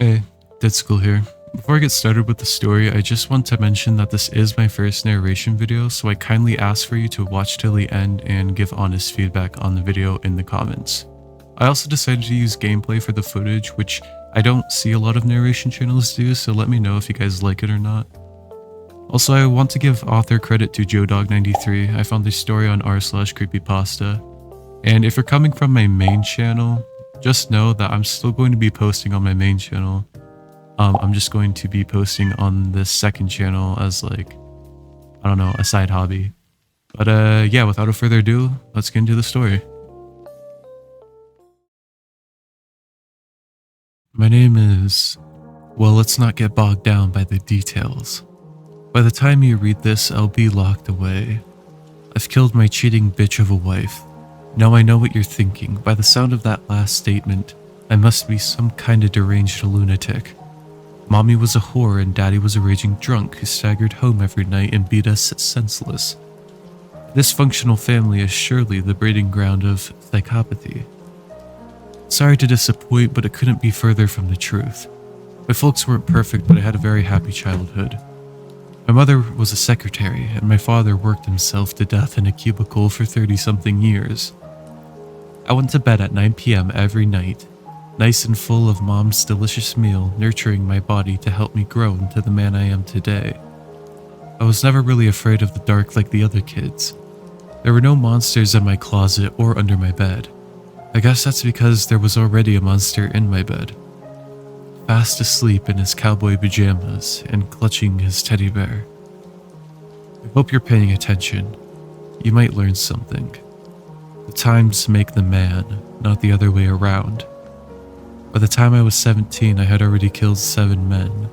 Hey, Dead School here. Before I get started with the story, I just want to mention that this is my first narration video, so I kindly ask for you to watch till the end and give honest feedback on the video in the comments. I also decided to use gameplay for the footage, which I don't see a lot of narration channels do, so let me know if you guys like it or not. Also, I want to give author credit to JoeDog93. I found this story on r/creepypasta. And if you're coming from my main channel, just know that I'm still going to be posting on my main channel. I'm just going to be posting on this second channel as like, I don't know, a side hobby. But yeah, without further ado, let's get into the story. My name is... well, let's not get bogged down by the details. By the time you read this, I'll be locked away. I've killed my cheating bitch of a wife. Now I know what you're thinking. By the sound of that last statement, I must be some kind of deranged lunatic. Mommy was a whore and Daddy was a raging drunk who staggered home every night and beat us senseless. This dysfunctional family is surely the breeding ground of psychopathy. Sorry to disappoint, but it couldn't be further from the truth. My folks weren't perfect, but I had a very happy childhood. My mother was a secretary, and my father worked himself to death in a cubicle for 30-something years. I went to bed at 9 p.m. every night, nice and full of Mom's delicious meal, nurturing my body to help me grow into the man I am today. I was never really afraid of the dark like the other kids. There were no monsters in my closet or under my bed. I guess that's because there was already a monster in my bed, fast asleep in his cowboy pajamas and clutching his teddy bear. I hope you're paying attention. You might learn something. The times make the man, not the other way around. By the time I was 17, I had already killed 7 men.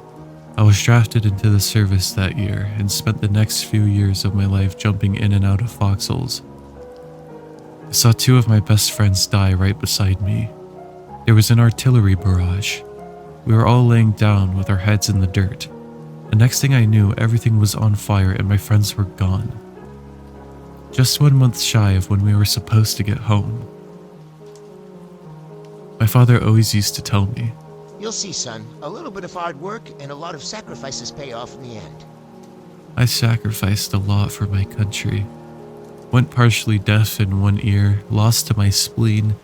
I was drafted into the service that year and spent the next few years of my life jumping in and out of foxholes. I saw 2 of my best friends die right beside me. There was an artillery barrage. We were all laying down with our heads in the dirt. The next thing I knew, everything was on fire and my friends were gone. Just 1 month shy of when we were supposed to get home. My father always used to tell me, "You'll see, son. A little bit of hard work and a lot of sacrifices pay off in the end." I sacrificed a lot for my country. Went partially deaf in one ear, lost to my spleen,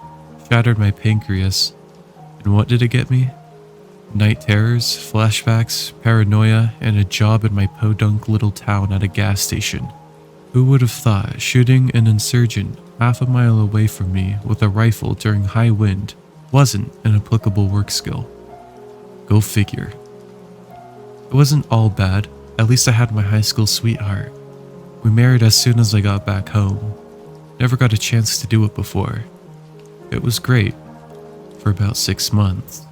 shattered my pancreas. And what did it get me? Night terrors, flashbacks, paranoia, and a job in my podunk little town at a gas station. Who would have thought shooting an insurgent half a mile away from me with a rifle during high wind wasn't an applicable work skill? Go figure. It wasn't all bad. At least I had my high school sweetheart. We married as soon as I got back home. Never got a chance to do it before. It was great. For about 6 months.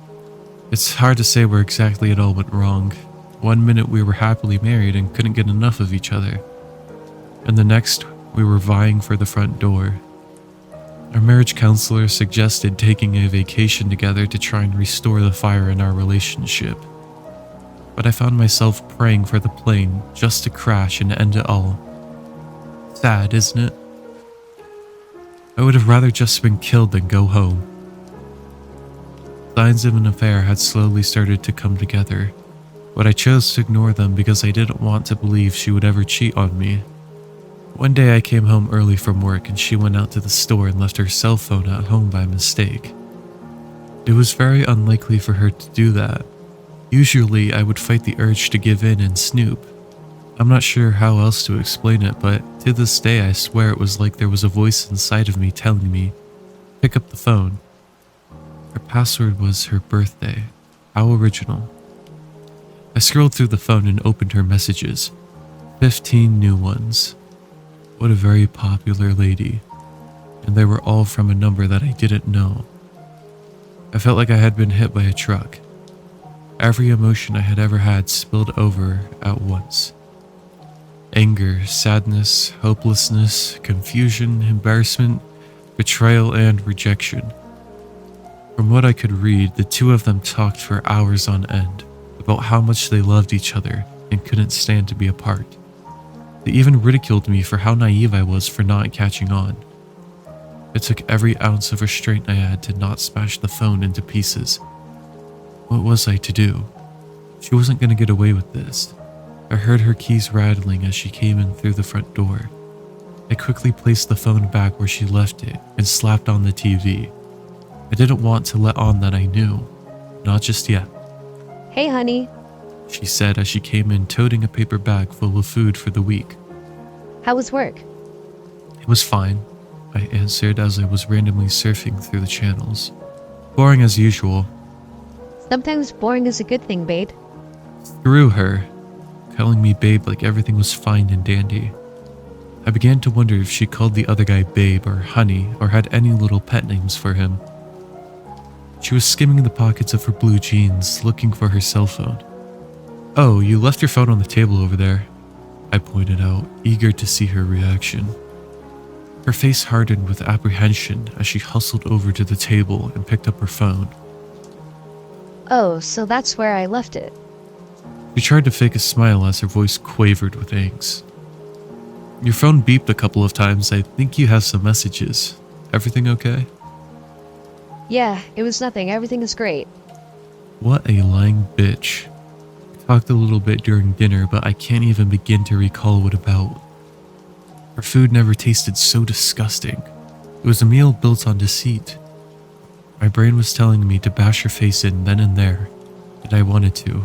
It's hard to say where exactly it all went wrong. One minute we were happily married and couldn't get enough of each other. And the next, we were vying for the front door. Our marriage counselor suggested taking a vacation together to try and restore the fire in our relationship. But I found myself praying for the plane just to crash and end it all. Sad, isn't it? I would have rather just been killed than go home. Signs of an affair had slowly started to come together, but I chose to ignore them because I didn't want to believe she would ever cheat on me. One day I came home early from work and she went out to the store and left her cell phone at home by mistake. It was very unlikely for her to do that. Usually I would fight the urge to give in and snoop. I'm not sure how else to explain it, but to this day I swear it was like there was a voice inside of me telling me, pick up the phone. Her password was her birthday. How original. I scrolled through the phone and opened her messages. 15 new ones. What a very popular lady. And they were all from a number that I didn't know. I felt like I had been hit by a truck. Every emotion I had ever had spilled over at once. Anger, sadness, hopelessness, confusion, embarrassment, betrayal, and rejection. From what I could read, the 2 of them talked for hours on end about how much they loved each other and couldn't stand to be apart. They even ridiculed me for how naive I was for not catching on. It took every ounce of restraint I had to not smash the phone into pieces. What was I to do? She wasn't going to get away with this. I heard her keys rattling as she came in through the front door. I quickly placed the phone back where she left it and slapped on the TV. I didn't want to let on that I knew. Not just yet. Hey, honey. She said as she came in toting a paper bag full of food for the week. How was work? It was fine, I answered as I was randomly surfing through the channels. Boring as usual. Sometimes boring is a good thing, babe. Screw her, calling me babe like everything was fine and dandy. I began to wonder if she called the other guy babe or honey or had any little pet names for him. She was skimming the pockets of her blue jeans, looking for her cell phone. "Oh, you left your phone on the table over there," I pointed out, eager to see her reaction. Her face hardened with apprehension as she hustled over to the table and picked up her phone. Oh, so that's where I left it. She tried to fake a smile as her voice quavered with angst. "Your phone beeped a couple of times. I think you have some messages. Everything okay?" Yeah, it was nothing. Everything is great. What a lying bitch. We talked a little bit during dinner, but I can't even begin to recall what about. Her food never tasted so disgusting. It was a meal built on deceit. My brain was telling me to bash her face in then and there, and I wanted to.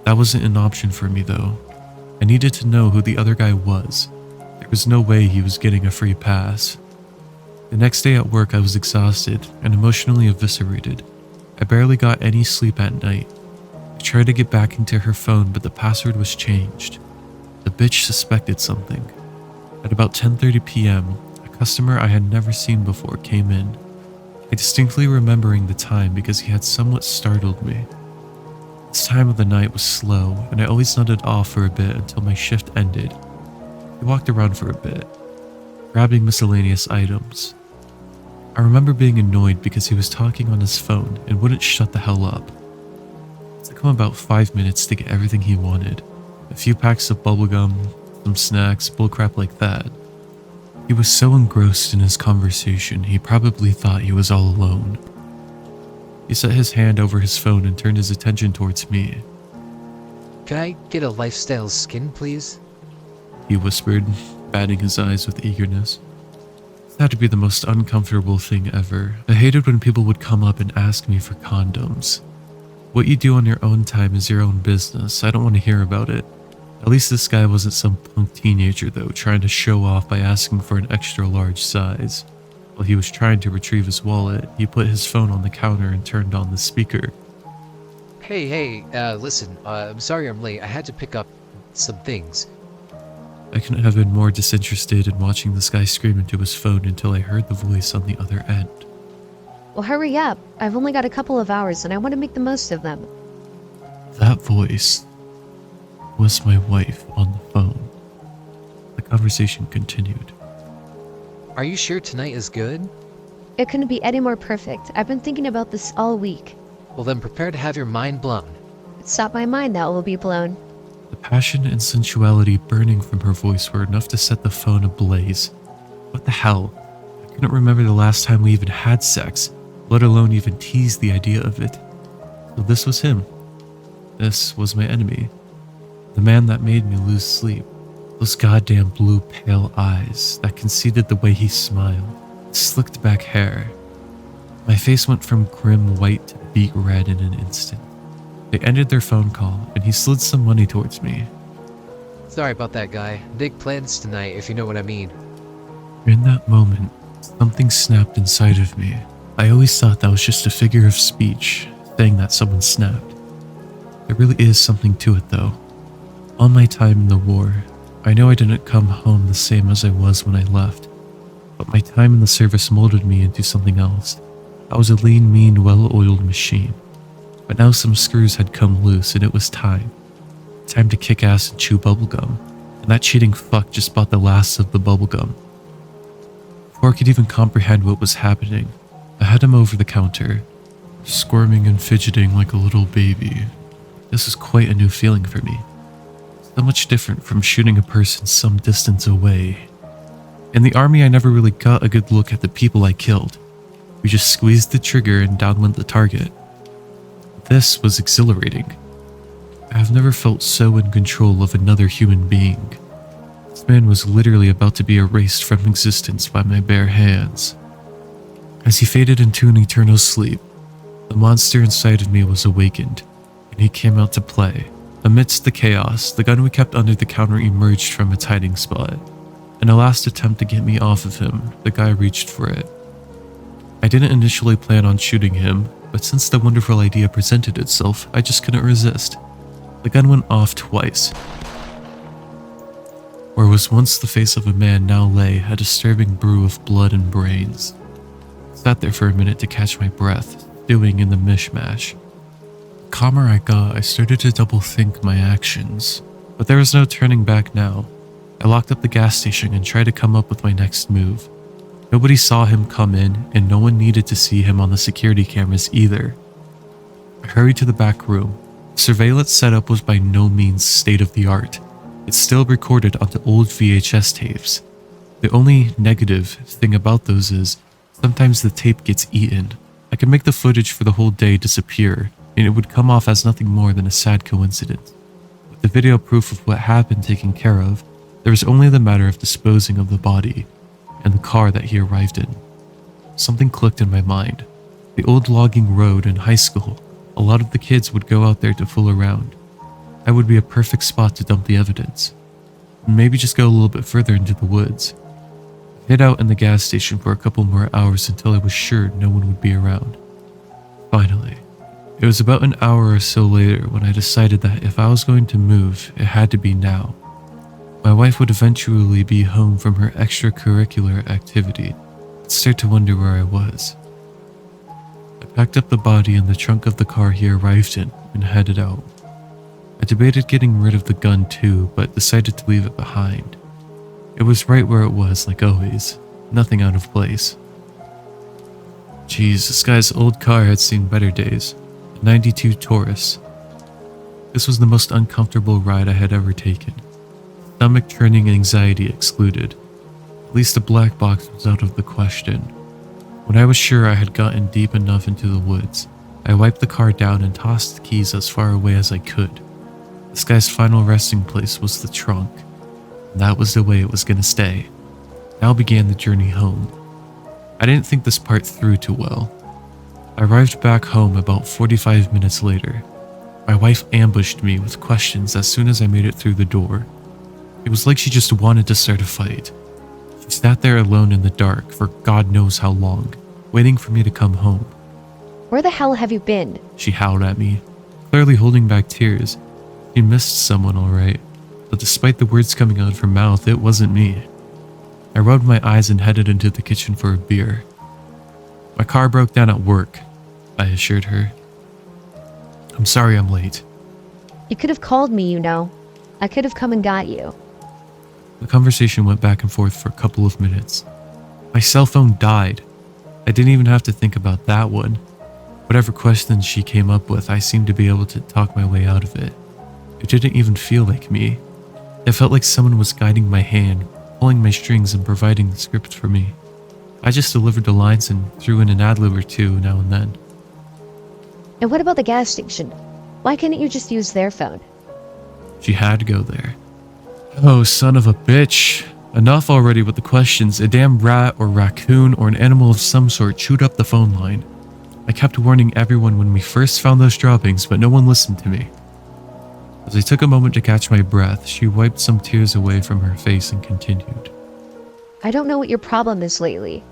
That wasn't an option for me though. I needed to know who the other guy was. There was no way he was getting a free pass. The next day at work I was exhausted and emotionally eviscerated. I barely got any sleep at night. I tried to get back into her phone, but the password was changed. The bitch suspected something. At about 10:30 p.m., a customer I had never seen before came in. I distinctly remembering the time because he had somewhat startled me. This time of the night was slow, and I always nodded off for a bit until my shift ended. He walked around for a bit, grabbing miscellaneous items. I remember being annoyed because he was talking on his phone and wouldn't shut the hell up. It took him about 5 minutes to get everything he wanted. A few packs of bubblegum, some snacks, bullcrap like that. He was so engrossed in his conversation, he probably thought he was all alone. He set his hand over his phone and turned his attention towards me. Can I get a lifestyle skin, please? He whispered, batting his eyes with eagerness. It had to be the most uncomfortable thing ever. I hated when people would come up and ask me for condoms. What you do on your own time is your own business. I don't want to hear about it. At least this guy wasn't some punk teenager though, trying to show off by asking for an extra large size. While he was trying to retrieve his wallet, he put his phone on the counter and turned on the speaker. Hey, listen, I'm sorry I'm late. I had to pick up some things. I couldn't have been more disinterested in watching this guy scream into his phone until I heard the voice on the other end. Well, hurry up. I've only got a couple of hours and I want to make the most of them. That voice was my wife on the phone. The conversation continued. Are you sure tonight is good? It couldn't be any more perfect. I've been thinking about this all week. Well then prepare to have your mind blown. It's not my mind that will be blown. The passion and sensuality burning from her voice were enough to set the phone ablaze. What the hell? I couldn't remember the last time we even had sex, let alone even teased the idea of it. So this was him. This was my enemy. The man that made me lose sleep. Those goddamn blue pale eyes that conceded the way he smiled. Slicked back hair. My face went from grim white to beet red in an instant. They ended their phone call and he slid some money towards me. Sorry about that, guy. Big plans tonight, if you know what I mean. In that moment, something snapped inside of me. I always thought that was just a figure of speech, saying that someone snapped. There really is something to it though. All my time in the war, I know I didn't come home the same as I was when I left, but my time in the service molded me into something else. I was a lean, mean, well-oiled machine. But now some screws had come loose and it was time. Time to kick ass and chew bubblegum, and that cheating fuck just bought the last of the bubblegum. Before I could even comprehend what was happening, I had him over the counter, squirming and fidgeting like a little baby. This was quite a new feeling for me. So much different from shooting a person some distance away. In the army, I never really got a good look at the people I killed. We just squeezed the trigger and down went the target. but this was exhilarating. I have never felt so in control of another human being. This man was literally about to be erased from existence by my bare hands. As he faded into an eternal sleep, the monster inside of me was awakened, and he came out to play. Amidst the chaos, the gun we kept under the counter emerged from its hiding spot. In a last attempt to get me off of him, the guy reached for it. I didn't initially plan on shooting him, but since the wonderful idea presented itself, I just couldn't resist. The gun went off twice. Where was once the face of a man now lay a disturbing brew of blood and brains. I sat there for a minute to catch my breath, stewing in the mishmash. The calmer I got, I started to double think my actions, but there was no turning back now. I locked up the gas station and tried to come up with my next move. Nobody saw him come in, and no one needed to see him on the security cameras either. I hurried to the back room. The surveillance setup was by no means state-of-the-art. It still recorded onto old VHS tapes. The only negative thing about those is, sometimes the tape gets eaten. I could make the footage for the whole day disappear, and it would come off as nothing more than a sad coincidence. With the video proof of what happened taken care of, there was only the matter of disposing of the body, and the car that he arrived in. Something clicked in my mind. The old logging road in high school, a lot of the kids would go out there to fool around. I would be a perfect spot to dump the evidence. Maybe just go a little bit further into the woods. I hid out in the gas station for a couple more hours until I was sure no one would be around. Finally, it was about an hour or so later when I decided that if I was going to move, it had to be now. My wife would eventually be home from her extracurricular activity. I'd start to wonder where I was. I packed up the body in the trunk of the car he arrived in and headed out. I debated getting rid of the gun too, but decided to leave it behind. It was right where it was, like always. Nothing out of place. Geez, this guy's old car had seen better days. A 92 Taurus. This was the most uncomfortable ride I had ever taken. Stomach churning anxiety excluded. At least the black box was out of the question. When I was sure I had gotten deep enough into the woods, I wiped the car down and tossed the keys as far away as I could. This guy's final resting place was the trunk, and that was the way it was going to stay. Now began the journey home. I didn't think this part through too well. I arrived back home about 45 minutes later. My wife ambushed me with questions as soon as I made it through the door. It was like she just wanted to start a fight. She sat there alone in the dark for God knows how long, waiting for me to come home. Where the hell have you been? She howled at me, clearly holding back tears. She missed someone all right, but despite the words coming out of her mouth, it wasn't me. I rubbed my eyes and headed into the kitchen for a beer. My car broke down at work, I assured her. I'm sorry I'm late. You could have called me, you know. I could have come and got you. The conversation went back and forth for a couple of minutes. My cell phone died. I didn't even have to think about that one. Whatever questions she came up with, I seemed to be able to talk my way out of it. It didn't even feel like me. It felt like someone was guiding my hand, pulling my strings and providing the script for me. I just delivered the lines and threw in an ad-lib or two now and then. And what about the gas station? Why couldn't you just use their phone? She had to go there. Oh, son of a bitch. Enough already with the questions. A damn rat or raccoon or an animal of some sort chewed up the phone line. I kept warning everyone when we first found those droppings, but no one listened to me. As I took a moment to catch my breath, she wiped some tears away from her face and continued. I don't know what your problem is lately.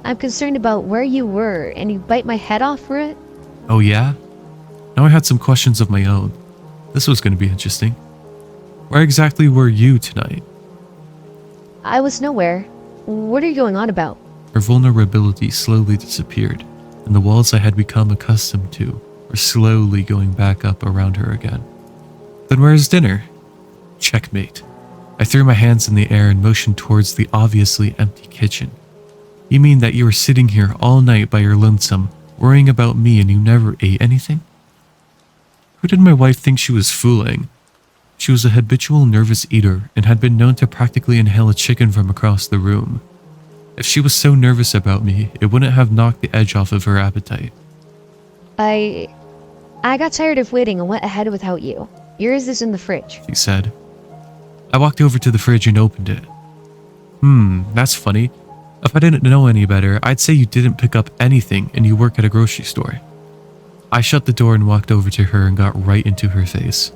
I'm concerned about where you were, and you bite my head off for it? Oh yeah? Now I had some questions of my own. This was going to be interesting. Where exactly were you tonight? I was nowhere. What are you going on about? Her vulnerability slowly disappeared, and the walls I had become accustomed to were slowly going back up around her again. Then where's dinner? Checkmate. I threw my hands in the air and motioned towards the obviously empty kitchen. You mean that you were sitting here all night by your lonesome, worrying about me and you never ate anything? Who did my wife think she was fooling? She was a habitual nervous eater and had been known to practically inhale a chicken from across the room. If she was so nervous about me, it wouldn't have knocked the edge off of her appetite. I I got tired of waiting and went ahead without you. Yours is in the fridge. She said. I walked over to the fridge and opened it. That's funny. If I didn't know any better, I'd say you didn't pick up anything and you work at a grocery store. I shut the door and walked over to her and got right into her face.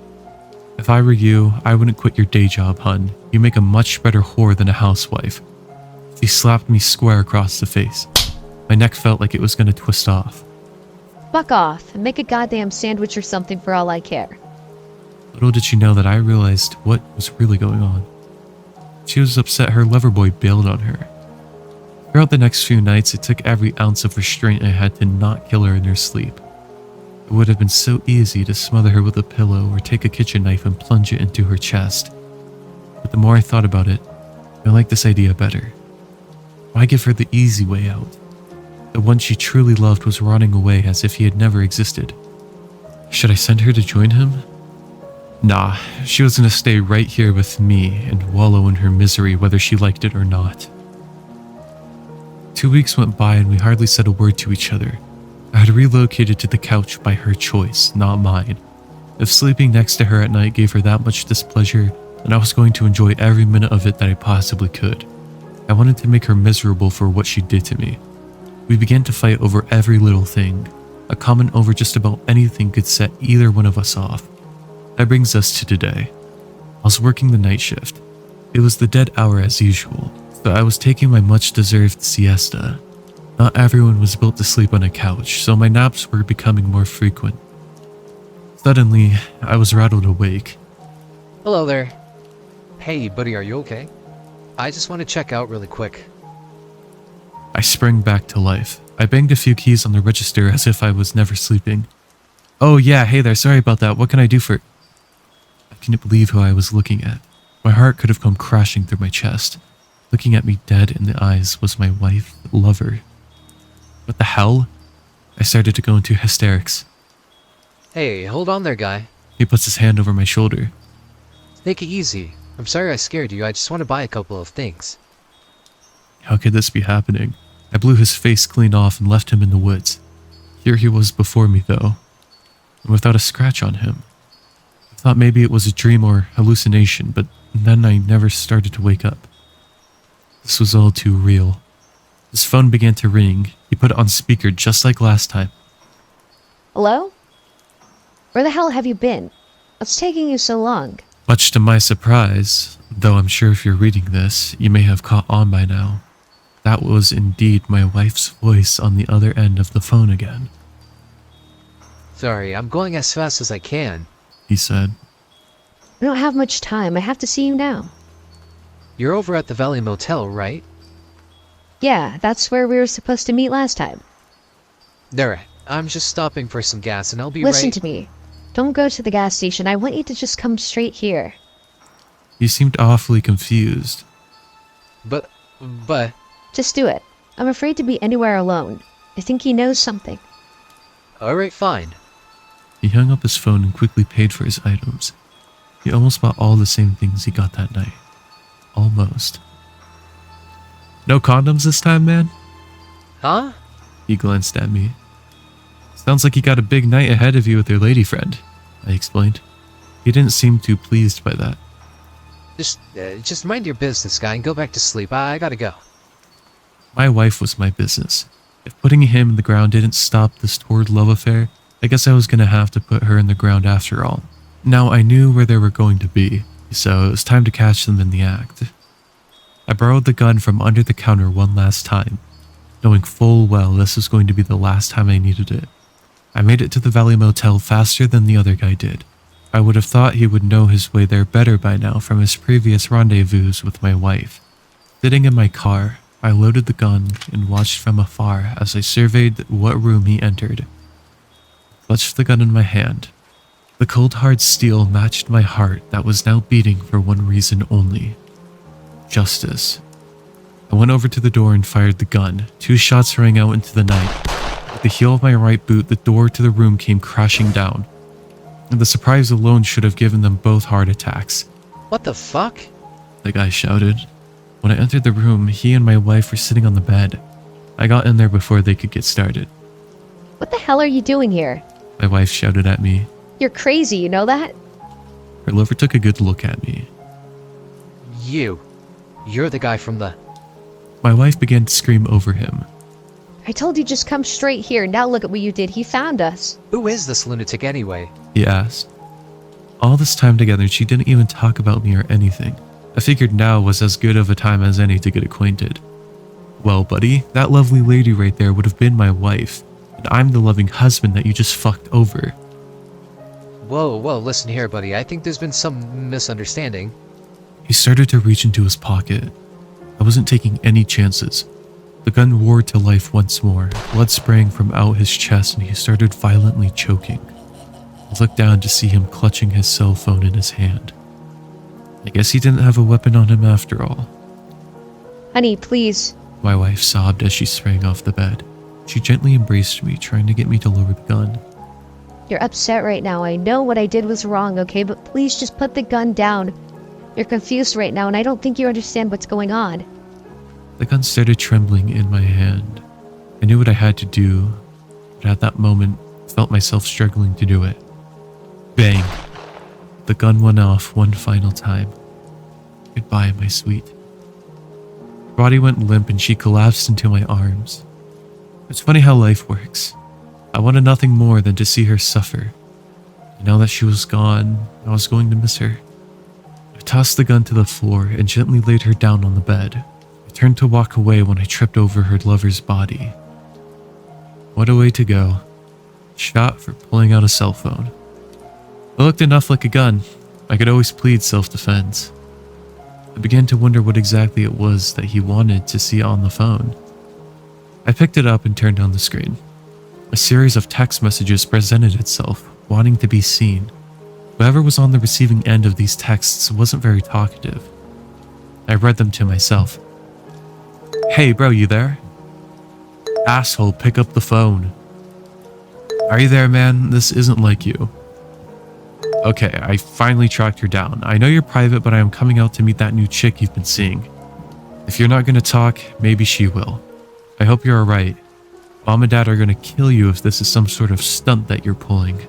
If I were you, I wouldn't quit your day job, hun. You make a much better whore than a housewife. She slapped me square across the face. My neck felt like it was going to twist off. Fuck off and make a goddamn sandwich or something for all I care. Little did she know that I realized what was really going on. She was upset her lover boy bailed on her. Throughout the next few nights, it took every ounce of restraint I had to not kill her in her sleep. It would have been so easy to smother her with a pillow or take a kitchen knife and plunge it into her chest. But the more I thought about it, I liked this idea better. Why give her the easy way out? The one she truly loved was running away as if he had never existed. Should I send her to join him? Nah, she was gonna stay right here with me and wallow in her misery whether she liked it or not. 2 weeks went by and we hardly said a word to each other. I had relocated to the couch by her choice, not mine. If sleeping next to her at night gave her that much displeasure, then I was going to enjoy every minute of it that I possibly could. I wanted to make her miserable for what she did to me. We began to fight over every little thing. A comment over just about anything could set either one of us off. That brings us to today. I was working the night shift. It was the dead hour as usual, so I was taking my much-deserved siesta. Not everyone was built to sleep on a couch, so my naps were becoming more frequent. Suddenly, I was rattled awake. Hello there. Hey, buddy, are you okay? I just want to check out really quick. I sprang back to life. I banged a few keys on the register as if I was never sleeping. Oh yeah, hey there, sorry about that. What can I do for... I couldn't believe who I was looking at. My heart could have come crashing through my chest. Looking at me dead in the eyes was my wife, lover. What the hell? I started to go into hysterics. Hey, hold on there, guy. He puts his hand over my shoulder. Take it easy. I'm sorry I scared you. I just want to buy a couple of things. How could this be happening? I blew his face clean off and left him in the woods. Here he was before me, though, and without a scratch on him. I thought maybe it was a dream or hallucination, but then I never started to wake up. This was all too real. His phone began to ring. He put it on speaker just like last time. Hello? Where the hell have you been? What's taking you so long? Much to my surprise, though I'm sure if you're reading this, you may have caught on by now. That was indeed my wife's voice on the other end of the phone again. Sorry, I'm going as fast as I can. He said. I don't have much time. I have to see you now. You're over at the Valley Motel, right? Yeah, that's where we were supposed to meet last time. There. I'm just stopping for some gas and I'll be Listen right... to me. Don't go to the gas station. I want you to just come straight here. He seemed awfully confused. But... Just do it. I'm afraid to be anywhere alone. I think he knows something. Alright, fine. He hung up his phone and quickly paid for his items. He almost bought all the same things he got that night. Almost. No condoms this time, man? Huh? He glanced at me. Sounds like you got a big night ahead of you with your lady friend, I explained. He didn't seem too pleased by that. Just mind your business, guy, and go back to sleep. I gotta go. My wife was my business. If putting him in the ground didn't stop this torrid love affair, I guess I was gonna have to put her in the ground after all. Now I knew where they were going to be, so it was time to catch them in the act. I borrowed the gun from under the counter one last time, knowing full well this was going to be the last time I needed it. I made it to the Valley Motel faster than the other guy did. I would have thought he would know his way there better by now from his previous rendezvous with my wife. Sitting in my car, I loaded the gun and watched from afar as I surveyed what room he entered. I clutched the gun in my hand. The cold hard steel matched my heart that was now beating for one reason only. Justice. I went over to the door and fired the gun. 2 shots rang out into the night. With the heel of my right boot, the door to the room came crashing down. And the surprise alone should have given them both heart attacks. What the fuck? The guy shouted. When I entered the room, he and my wife were sitting on the bed. I got in there before they could get started. What the hell are you doing here? My wife shouted at me. You're crazy, you know that? Her lover took a good look at me. You're the guy from the... My wife began to scream over him. I told you just come straight here. Now look at what you did. He found us. Who is this lunatic anyway? He asked. All this time together, she didn't even talk about me or anything. I figured now was as good of a time as any to get acquainted. Well, buddy, that lovely lady right there would have been my wife, and I'm the loving husband that you just fucked over. Whoa, listen here, buddy. I think there's been some misunderstanding. He started to reach into his pocket. I wasn't taking any chances. The gun roared to life once more, blood spraying from out his chest, and he started violently choking. I looked down to see him clutching his cell phone in his hand. I guess he didn't have a weapon on him after all. Honey, please. My wife sobbed as she sprang off the bed. She gently embraced me, trying to get me to lower the gun. You're upset right now. I know what I did was wrong, okay? But please just put the gun down. You're confused right now, and I don't think you understand what's going on. The gun started trembling in my hand. I knew what I had to do, but at that moment, I felt myself struggling to do it. Bang! The gun went off one final time. Goodbye, my sweet. Her body went limp and she collapsed into my arms. It's funny how life works. I wanted nothing more than to see her suffer. And now that she was gone, I was going to miss her. I tossed the gun to the floor and gently laid her down on the bed. I turned to walk away when I tripped over her lover's body. What a way to go. Shot for pulling out a cell phone. It looked enough like a gun. I could always plead self-defense. I began to wonder what exactly it was that he wanted to see on the phone. I picked it up and turned on the screen. A series of text messages presented itself, wanting to be seen. Whoever was on the receiving end of these texts wasn't very talkative. I read them to myself. Hey bro, you there? Asshole, pick up the phone. Are you there, man? This isn't like you. Okay, I finally tracked her down. I know you're private, but I am coming out to meet that new chick you've been seeing. If you're not going to talk, maybe she will. I hope you're alright. Mom and Dad are going to kill you if this is some sort of stunt that you're pulling.